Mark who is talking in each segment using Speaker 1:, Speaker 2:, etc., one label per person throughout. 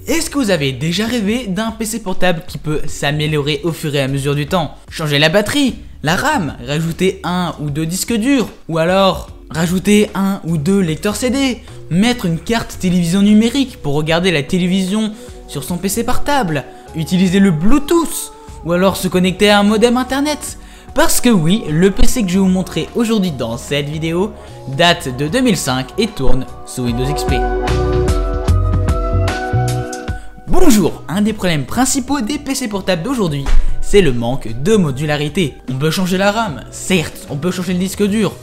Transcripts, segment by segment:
Speaker 1: Est-ce que vous avez déjà rêvé d'un PC portable qui peut s'améliorer au fur et à mesure du temps? Changer la batterie, la RAM, rajouter un ou deux disques durs, ou alors rajouter un ou deux lecteurs CD, mettre une carte télévision numérique pour regarder la télévision sur son PC portable, utiliser le Bluetooth, ou alors se connecter à un modem internet. Parce que oui, le PC que je vais vous montrer aujourd'hui dans cette vidéo date de 2005 et tourne sous Windows XP. Bonjour, un des problèmes principaux des PC portables d'aujourd'hui, c'est le manque de modularité. On peut changer la RAM, certes, on peut changer le disque dur,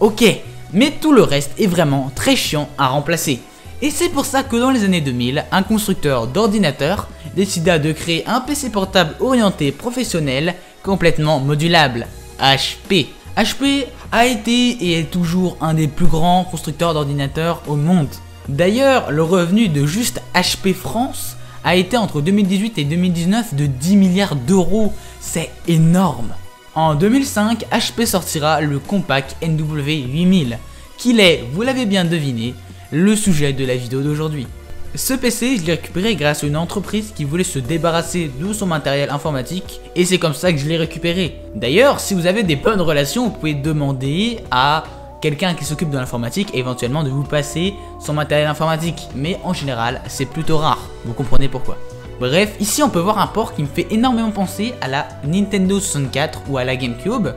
Speaker 1: ok, mais tout le reste est vraiment très chiant à remplacer. Et c'est pour ça que dans les années 2000, un constructeur d'ordinateurs décida de créer un PC portable orienté professionnel complètement modulable, HP. HP a été et est toujours un des plus grands constructeurs d'ordinateurs au monde. D'ailleurs, le revenu de juste HP France a été entre 2018 et 2019 de 10 milliards d'euros, c'est énorme. En 2005, HP sortira le Compaq NW8000, qui est, vous l'avez bien deviné, le sujet de la vidéo d'aujourd'hui. Ce PC, je l'ai récupéré grâce à une entreprise qui voulait se débarrasser de son matériel informatique, et c'est comme ça que je l'ai récupéré. D'ailleurs, si vous avez des bonnes relations, vous pouvez demander à quelqu'un qui s'occupe de l'informatique et éventuellement de vous passer son matériel informatique, mais en général c'est plutôt rare, vous comprenez pourquoi. Bref, ici on peut voir un port qui me fait énormément penser à la Nintendo 64 ou à la GameCube.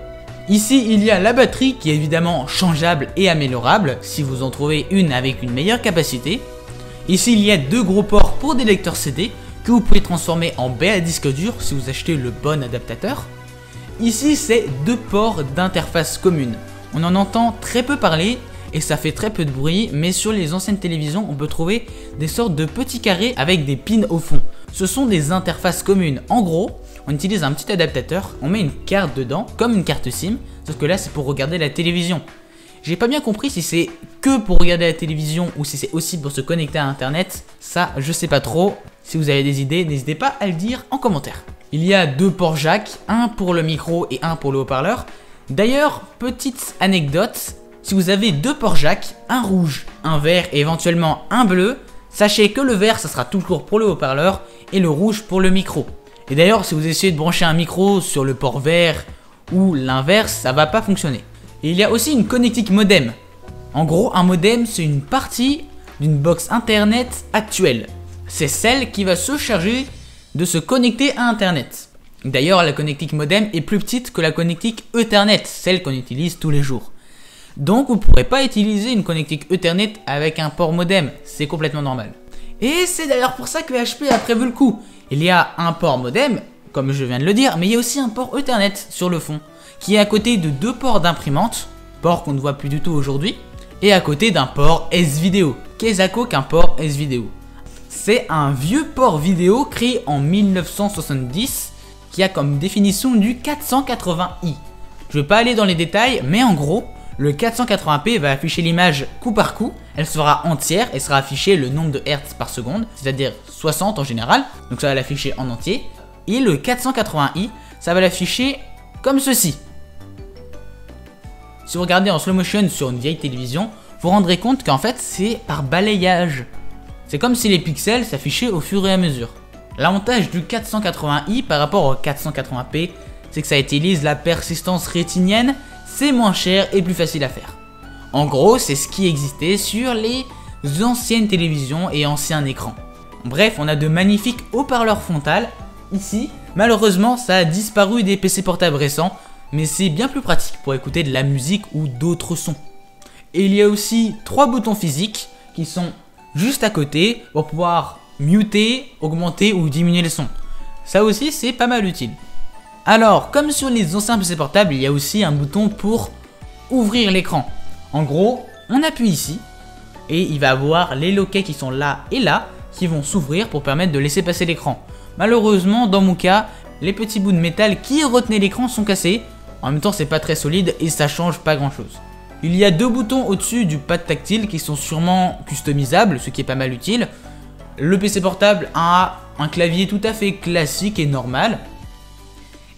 Speaker 1: Ici il y a la batterie qui est évidemment changeable et améliorable si vous en trouvez une avec une meilleure capacité. Ici il y a deux gros ports pour des lecteurs CD que vous pouvez transformer en baie à disque dur si vous achetez le bon adaptateur. Ici c'est deux ports d'interface commune. On en entend très peu parler et ça fait très peu de bruit, mais sur les anciennes télévisions on peut trouver des sortes de petits carrés avec des pins au fond. Ce sont des interfaces communes. En gros, on utilise un petit adaptateur, on met une carte dedans, comme une carte SIM, sauf que là c'est pour regarder la télévision. J'ai pas bien compris si c'est que pour regarder la télévision ou si c'est aussi pour se connecter à internet, ça je sais pas trop. Si vous avez des idées, n'hésitez pas à le dire en commentaire. Il y a deux ports jack, un pour le micro et un pour le haut-parleur. D'ailleurs, petite anecdote, si vous avez deux ports jack, un rouge, un vert et éventuellement un bleu, sachez que le vert ça sera toujours pour le haut-parleur et le rouge pour le micro. Et d'ailleurs, si vous essayez de brancher un micro sur le port vert ou l'inverse, ça va pas fonctionner. Et il y a aussi une connectique modem. En gros, un modem c'est une partie d'une box internet actuelle. C'est celle qui va se charger de se connecter à internet. D'ailleurs, la connectique modem est plus petite que la connectique Ethernet, celle qu'on utilise tous les jours. Donc vous ne pourrez pas utiliser une connectique Ethernet avec un port modem, c'est complètement normal. Et c'est d'ailleurs pour ça que HP a prévu le coup. Il y a un port modem, comme je viens de le dire, mais il y a aussi un port Ethernet sur le fond, qui est à côté de deux ports d'imprimante, port qu'on ne voit plus du tout aujourd'hui, et à côté d'un port S-Video. Qu'est-ce qu'un port S-Video? C'est un vieux port vidéo créé en 1970, qui a comme définition du 480i. Je ne vais pas aller dans les détails, mais en gros, le 480p va afficher l'image coup par coup, elle sera entière et sera affiché le nombre de Hz par seconde, c'est-à-dire 60 en général, donc ça va l'afficher en entier. Et le 480i, ça va l'afficher comme ceci. Si vous regardez en slow motion sur une vieille télévision, vous vous rendrez compte qu'en fait c'est par balayage. C'est comme si les pixels s'affichaient au fur et à mesure. L'avantage du 480i par rapport au 480p, c'est que ça utilise la persistance rétinienne, c'est moins cher et plus facile à faire. En gros, c'est ce qui existait sur les anciennes télévisions et anciens écrans. Bref, on a de magnifiques haut-parleurs frontales. Ici, malheureusement, ça a disparu des PC portables récents, mais c'est bien plus pratique pour écouter de la musique ou d'autres sons. Et il y a aussi trois boutons physiques qui sont juste à côté pour pouvoir muter, augmenter ou diminuer les sons. Ça aussi c'est pas mal utile. Alors comme sur les anciens PC portables, il y a aussi un bouton pour ouvrir l'écran. En gros, on appuie ici et il va avoir les loquets qui sont là et là qui vont s'ouvrir pour permettre de laisser passer l'écran. Malheureusement dans mon cas, les petits bouts de métal qui retenaient l'écran sont cassés. En même temps c'est pas très solide et ça change pas grand chose. Il y a deux boutons au-dessus du pad tactile qui sont sûrement customisables, ce qui est pas mal utile. Le PC portable a un clavier tout à fait classique et normal.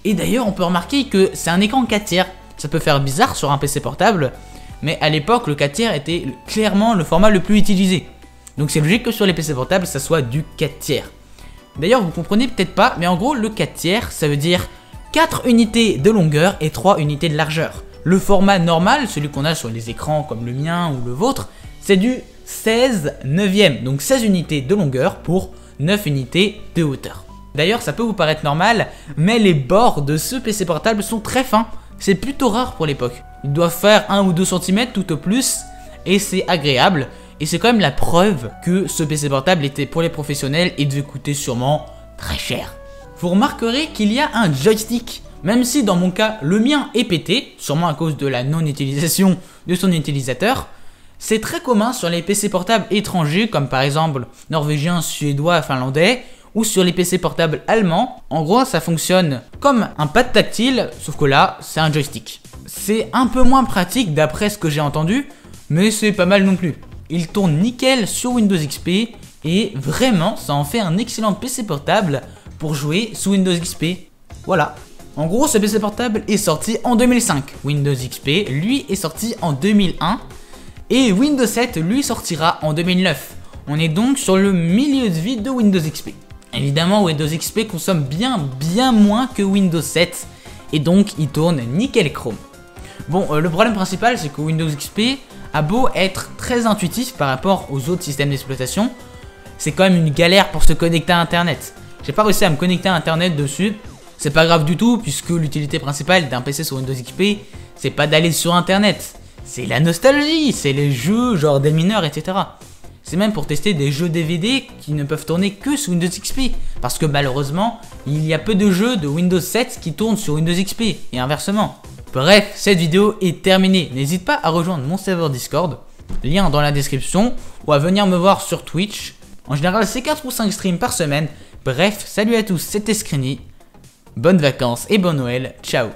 Speaker 1: Et d'ailleurs, on peut remarquer que c'est un écran 4 tiers. Ça peut faire bizarre sur un PC portable, mais à l'époque, le 4 tiers était clairement le format le plus utilisé. Donc c'est logique que sur les PC portables, ça soit du 4 tiers. D'ailleurs, vous comprenez peut-être pas, mais en gros, le 4 tiers, ça veut dire 4 unités de longueur et 3 unités de largeur. Le format normal, celui qu'on a sur les écrans comme le mien ou le vôtre, c'est du 16 neuvième, donc 16 unités de longueur pour 9 unités de hauteur. D'ailleurs, ça peut vous paraître normal, mais les bords de ce PC portable sont très fins. C'est plutôt rare pour l'époque. Ils doivent faire 1 ou 2 cm tout au plus, et c'est agréable. Et c'est quand même la preuve que ce PC portable était pour les professionnels et devait coûter sûrement très cher. Vous remarquerez qu'il y a un joystick, même si dans mon cas, le mien est pété, sûrement à cause de la non-utilisation de son utilisateur. C'est très commun sur les PC portables étrangers, comme par exemple norvégiens, suédois, finlandais, ou sur les PC portables allemands. En gros, ça fonctionne comme un pad tactile, sauf que là, c'est un joystick. C'est un peu moins pratique d'après ce que j'ai entendu, mais c'est pas mal non plus. Il tourne nickel sur Windows XP et vraiment, ça en fait un excellent PC portable pour jouer sous Windows XP. Voilà. En gros, ce PC portable est sorti en 2005. Windows XP, lui, est sorti en 2001. Et Windows 7, lui, sortira en 2009. On est donc sur le milieu de vie de Windows XP. Évidemment, Windows XP consomme bien moins que Windows 7. Et donc, il tourne nickel chrome. Bon, le problème principal, c'est que Windows XP a beau être très intuitif par rapport aux autres systèmes d'exploitation, c'est quand même une galère pour se connecter à Internet. J'ai pas réussi à me connecter à Internet dessus. C'est pas grave du tout, puisque l'utilité principale d'un PC sur Windows XP, c'est pas d'aller sur Internet. C'est la nostalgie, c'est les jeux genre des mineurs, etc. C'est même pour tester des jeux DVD qui ne peuvent tourner que sous Windows XP. Parce que malheureusement, il y a peu de jeux de Windows 7 qui tournent sur Windows XP, et inversement. Bref, cette vidéo est terminée. N'hésite pas à rejoindre mon serveur Discord, lien dans la description, ou à venir me voir sur Twitch. En général, c'est 4 ou 5 streams par semaine. Bref, salut à tous, c'était Screeny. Bonnes vacances et bon Noël, ciao.